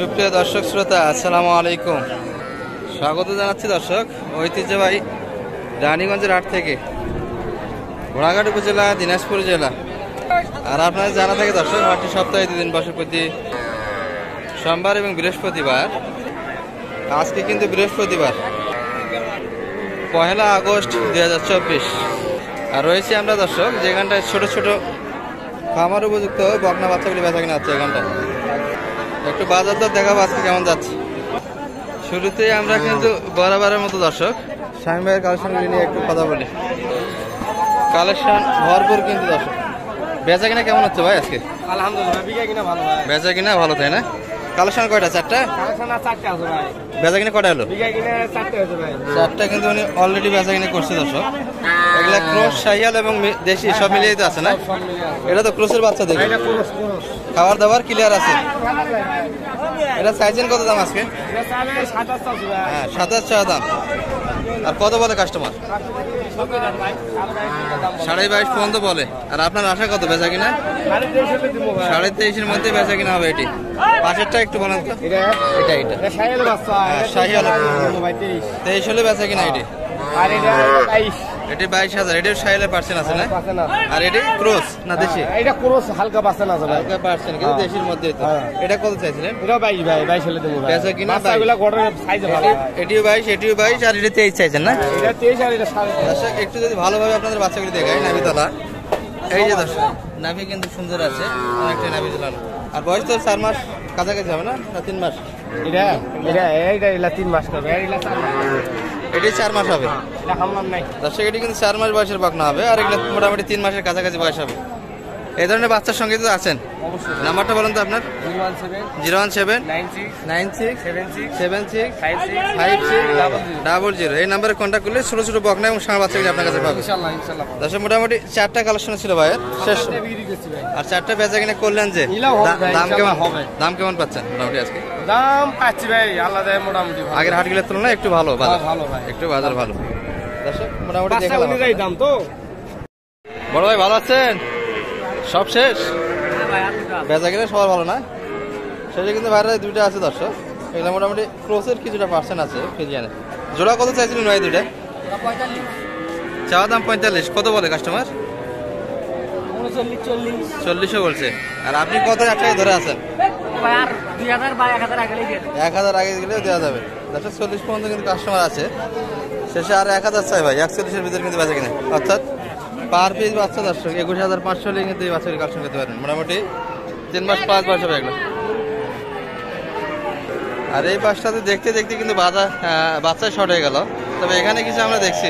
সুপ্রিয় দর্শক শ্রোতা, আসসালামু আলাইকুম। স্বাগত জানাচ্ছি দর্শক ঐতিহ্যবাহী রানীগঞ্জের হাট থেকে, ঘোড়াঘাট উপজেলা, দিনাজপুর জেলা। আর আপনাদের জানা থাকে দর্শক, হাটটি সপ্তাহে 2 দিন বসে, প্রতি সোমবার এবং বৃহস্পতিবার। আজকে কিন্তু বৃহস্পতিবার, 1 আগস্ট 2024। আর রয়েছি আমরা দর্শক যেখানটায় ছোট ছোট খামার উপযুক্ত বকনা বাচ্চাগুলি বেচা কিনা হচ্ছে। এখানটায় একটু বাজার দর দেখাবো আজকে কেমন যাচ্ছে। শুরুতেই আমরা কিন্তু বরাবরের মতো দর্শক স্বামী ভাইয়ের কালেকশনগুলি নিয়ে একটু কথা বলি। কালেকশন ভরপুর কিন্তু দর্শক। বেচা কিনা কেমন হচ্ছে ভাই আজকে? আলহামদুলিল্লাহ, বেচা কিনা ভালো, তাই না? কালেকশন কয়টা? 4টা। বেচা কিনা কয়টা হলো? 4টা কিন্তু উনি অলরেডি বেচা কিনা করছে দর্শক। এগুলা ক্রস, শাহিয়াল এবং দেশি সব মিলিয়ে তো আছে না? এটা তো ক্রসের বাচ্চা দেখি, খাবার দাবার ক্লিয়ার আছে। এটা চাইছেন কত দাম আজকে? হ্যাঁ, 27,000 দাম। আর কত বলে কাস্টমার? 22.5 পর্যন্ত বলে। আর আপনার আশা কত বেচা কিনা? 23.5-এর মধ্যে বেচা কিনা হবে। এটি পাশেরটা একটু বলেন তো। এটা শাহিয়াল 23 হলে বেচা কিনা। এটি 22,000। এটির শাহিয়ালের পার্সেন্ট আছে না? আর এটি ক্রস না দেশি? এটা ক্রস, হালকা পার্সেন্ট আছে, হালকা পার্সেন্ট কিন্তু দেশির মধ্যে। এটা কত চাইছিলেন? এটা 22 হলে দেবো বেচা কিনা। বাচ্চাগুলো গঠনের সাইজ ভালো। এটিও 22, এটিও 22, আর এটা 23 চাইছেন না? এটা 23 আর এটা 23.5। দর্শক একটু যদি ভালোভাবে আপনাদের বাচ্চাগুলি দেখাই, নাভিতলা এই যে দর্শক, নাভি কিন্তু সুন্দর আছে, অনেকটা নাভি ঝুলানো। আর বয়স তো 4 মাস কাছাকাছি হবে না 3 মাস? এটা 3 মাস হবে, এটা 4 মাস। এটি 4 মাস হবে নাই দর্শক। এটি কিন্তু 4 মাস বয়সের বকনা হবে, আর এগুলো মোটামুটি 3 মাসের কাছাকাছি বয়স হবে। এই ধরনের বাচ্চার সঙ্গে তো আছেন। নাম্বারটা বলেন তো আপনার। 01796765600। এই নাম্বারে কন্ট্যাক্ট করলে ছোট ছোট বকনা এবং ষাঁড় বাচ্চাগুলি আপনার কাছে পাবেন। দর্শক মোটামুটি 4টা কালেকশন ছিল ভাইয়ের, শেষ। আর 4টা বেচা কিনা করলেন যে, দাম কেমন পাচ্ছেন মোটামুটি আজকে? দাম পাচ্ছি ভাই আল্লাহ দেয় মোটামুটি। আগের হাটগুলোর তুলনায় একটু ভালো বাজার, একটু বাজার ভালো। দর্শক মোটামুটি দাম তো। বড় ভাই ভালো আছেন? সব শেষ? বেচা কিনা সবার ভালো না? শেষে কিন্তু বাইরে 2টা আছে দর্শক। এগুলো মোটামুটি ক্রসের কিছুটা পার্সেন্ট আছে ফিজিয়ানে। জোড়া কত চাইছিলেন ভাই 2টা? চাওয়া দাম 45। কত বলে কাস্টমার? 40 বলছে। আর আপনি কত টাকায় ধরে আছেন? 1000 আগে গেলে দেওয়া যাবে দর্শক। 40 পর্যন্ত কিন্তু কাস্টমার আছে। শেষে আর 1000 চাই ভাই, 41-এর ভিতরে কিন্তু বেচা কিনা। অর্থাৎ পার পিস বাচ্চা দর্শক 21,500 হলে কিন্তু এই বাচ্চাগুলি কালেকশন করতে পারেন। মোটামুটি 3 মাস 5 বয়স হবে এগুলো। আর এই পাশটাতে দেখতে দেখতে কিন্তু বাচ্চা শর্ট হয়ে গেল। তবে এখানে কিছু আমরা দেখছি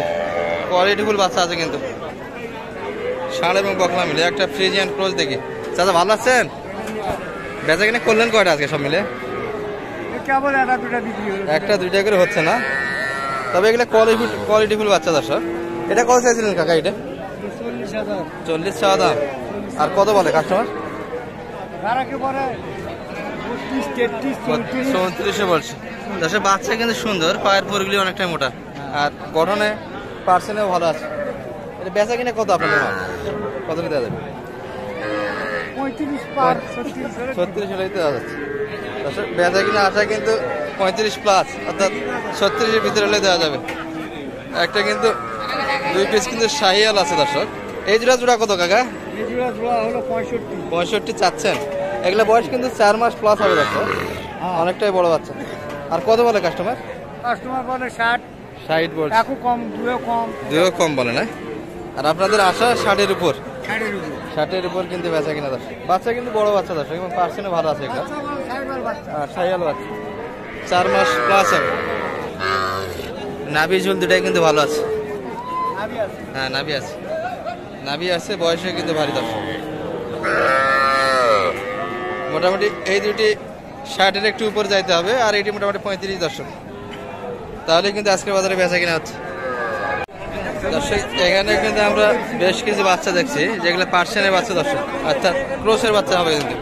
কোয়ালিটিফুল বাচ্চা আছে কিন্তু, ষাঁড় এবং বকনা মিলে। একটা ফ্রিজিয়ান ক্রস দেখি। চাচা ভালো আছেন? বেচা কিনা করলেন কয়টা আজকে সব মিলে? একটা 2টা করে হচ্ছে না? তবে এগুলো কোয়ালিটিফুল বাচ্চা দর্শক। এটা কত চাইছিলেন কাকা? এটা 40 চাওয়া দাম। আর কত বলে কাস্টমার? 34 বলছে দর্শক। বাচ্চা কিন্তু সুন্দর, পায়ের পরগুলি অনেকটাই মোটা, আর গঠনে পার্সেন্টেও ভালো আছে। এটা বেচা কিনা কত আপনাদের? কত দেওয়া যাবে? 36 হলেই দেওয়া যাচ্ছে দর্শক। বেচা কিনা আসা কিন্তু 35+, অর্থাৎ 36-এর ভিতরে হলে দেওয়া যাবে। একটা কিন্তু 2 পিস কিন্তু শাহিয়াল আছে দর্শক। এই জোড়া কত কাকা? 65 চাচ্ছেন। এগুলো বয়স কিন্তু 4 মাস প্লাস হবে দর্শক, অনেকটাই বড় বাচ্চা। আর কত বলে কাস্টমার? বলে 60 বলছে। দুইও কম বলে না? আর আপনাদের আশা 60-এর উপর? 60-এর উপর কিন্তু বেচা কিনা দর্শক। বাচ্চা কিন্তু বড় বাচ্চা দর্শক, এবং পার্সেন্টও ভালো আছে এগুলো। শাহিয়াল বাচ্চা 4 মাস প্লাস হবে। নাভি ঝুল 2টাই কিন্তু ভালো আছে। হ্যাঁ, নাভি আছে, বয়সে কিন্তু ভারী দর্শক। মোটামুটি এই 2টি 60-এর একটু উপর যাইতে হবে, আর এটি মোটামুটি 35 দর্শক। তাহলে কিন্তু আজকের বাজারে বেচা কিনা হচ্ছে দর্শক। এখানে কিন্তু আমরা বেশ কিছু বাচ্চা দেখছি যেগুলো পার্সেন্টের বাচ্চা দর্শক, অর্থাৎ ক্রসের বাচ্চা হবে কিন্তু।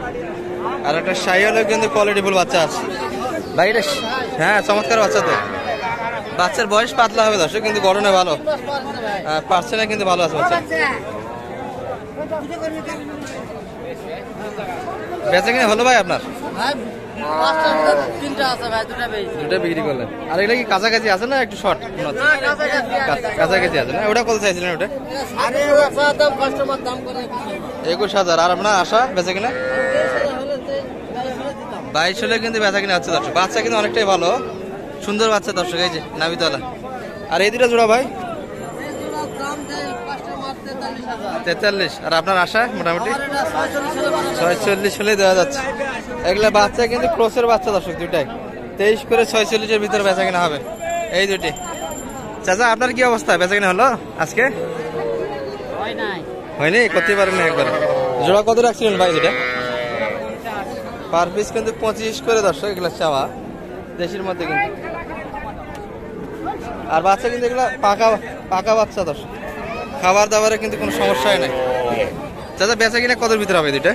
আর একটা শাহিয়ালের কিন্তু কোয়ালিটিফুল বাচ্চা আছে ভাই। এটা হ্যাঁ, চমৎকার বাচ্চা তো। বাচ্চার বয়স পাতলা হবে দর্শক, কিন্তু গঠনে ভালো, পার্সেন্টে কিন্তু ভালো আছে বাচ্চা। বেচা কিনা হলো ভাই আপনার? দুটা বিক্রি করলেন। আর এগুলা কি কাছাকাছি আছে না একটু শর্ট? কাছাকাছি আছে না? ওটা কত চাইছিলেন ওটা? 21,000। আর আপনার আশা বেচা কিনা? 22 হলে কিন্তু বেচা কিনা হচ্ছে দর্শক। বাচ্চা কিন্তু অনেকটাই ভালো, সুন্দর বাচ্চা দর্শক, এই যে নাভিতলা। আর এই দুটা জোড়া ভাই 43। আর আপনার আশা মোটামুটি 46 হলে দেওয়া যাচ্ছে। এগুলা বাচ্চা কিন্তু ক্রসের বাচ্চা দর্শক, দুটাই 23 করে 46-এর ভিতরে বেচা কিনা হবে এই দুটি। চাচা আপনার কি অবস্থা, বেচা কিনা হলো আজকে? হয়নি, করতে পারেন না একবারে। জোড়া কত রাখছিলেন ভাই দুটা? পার পিস কিন্তু 25 করে দর্শক, এগুলা চাওয়া দেশের মধ্যে কিন্তু। আর বাচ্চা কিন্তু এগুলা পাকা বাচ্চা দর্শক, খাবার দাবারে কিন্তু কোনো সমস্যাই নাই। চাচা বেচা কিনা কত ভিতরে হবে দুটা?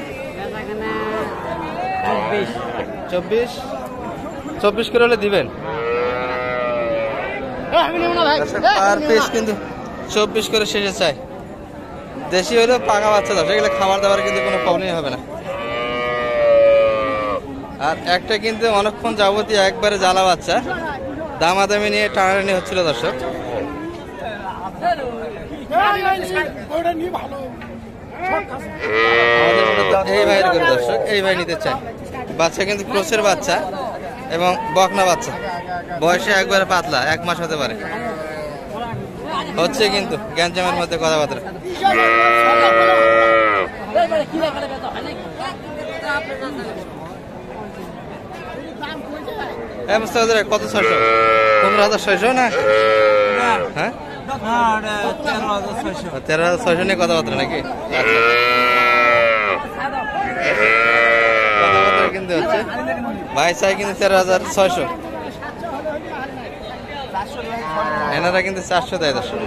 24 করে হলে দিবেন। পার পিস কিন্তু 24 করে শেষে চাই। দেশি হলেও পাকা বাচ্চা দর্শক, এগুলো খাবার দাবার কিন্তু কোনো প্রবলেমই হবে না। আর একটা কিন্তু অনেকক্ষণ যাবতীয় একবারে জ্বালা বাচ্চা, দামাদামি নিয়ে টানাটানি হচ্ছিল দর্শক। এই ভাইয়ের করে দর্শক, এই ভাই নিতে চাই। বাচ্চা কিন্তু ক্রসের বাচ্চা এবং বকনা বাচ্চা, বয়সে একবারে পাতলা, 1 মাস হতে পারে। হচ্ছে কিন্তু গ্যাঞ্জামের মধ্যে কথাবার্তা। কত 600? 15,600 না? হ্যাঁ 13,600 নিয়ে কথাবার্তা নাকি? কথাবার্তা কিন্তু হচ্ছে। ভাই চাই কিন্তু 13,600, এনারা কিন্তু 400 দেয় দর্শক।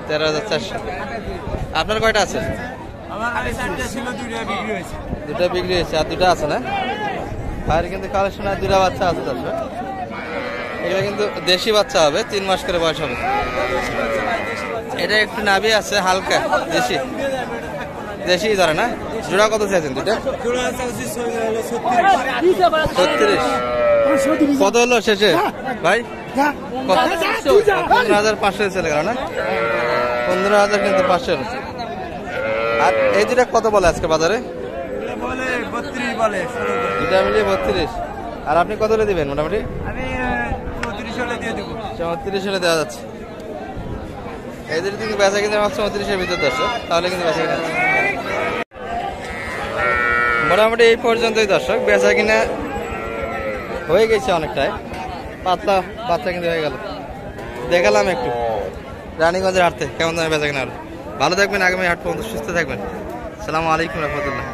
13,400। আপনার কয়টা আছে? দুটা বিক্রি হয়েছে, আর দুটা আছে না? ভাইয়ের কিন্তু কালেকশন আর দুটা বাচ্চা আছে দর্শক। এগুলো কিন্তু দেশি বাচ্চা হবে, 3 মাস করে বয়স হবে। এটা একটু নাভি আছে হালকা, দেশি ধরে না? জোড়া কত চাইছেন দুটা? 36। কত হলো শেষে ভাই? 15,500 চলে গেল না? 15,000 কিন্তু 500। আর এই দুটা কত বলে আজকে বাজারে? দুটা মিলিয়ে 32। আর আপনি কত হলে দিবেন মোটামুটি? 34 হলে দেওয়া যাচ্ছে। এদের কিন্তু বেচা কিনে ভাবছে 34-এর ভিতর দর্শক, তাহলে কিন্তু বেচা কিনা মোটামুটি এই পর্যন্তই দর্শক। বেচা কিনা হয়ে গেছে অনেকটাই, পাতলা বাচ্চা কিন্তু হয়ে গেল। দেখালাম একটু রানীগঞ্জের হাটতে কেমন দামে বেচা কিনা হলো। ভালো থাকবেন, আগামী হাট পর্যন্ত সুস্থ থাকবেন। আসসালামু আলাইকুম রহমতুল্লাহ।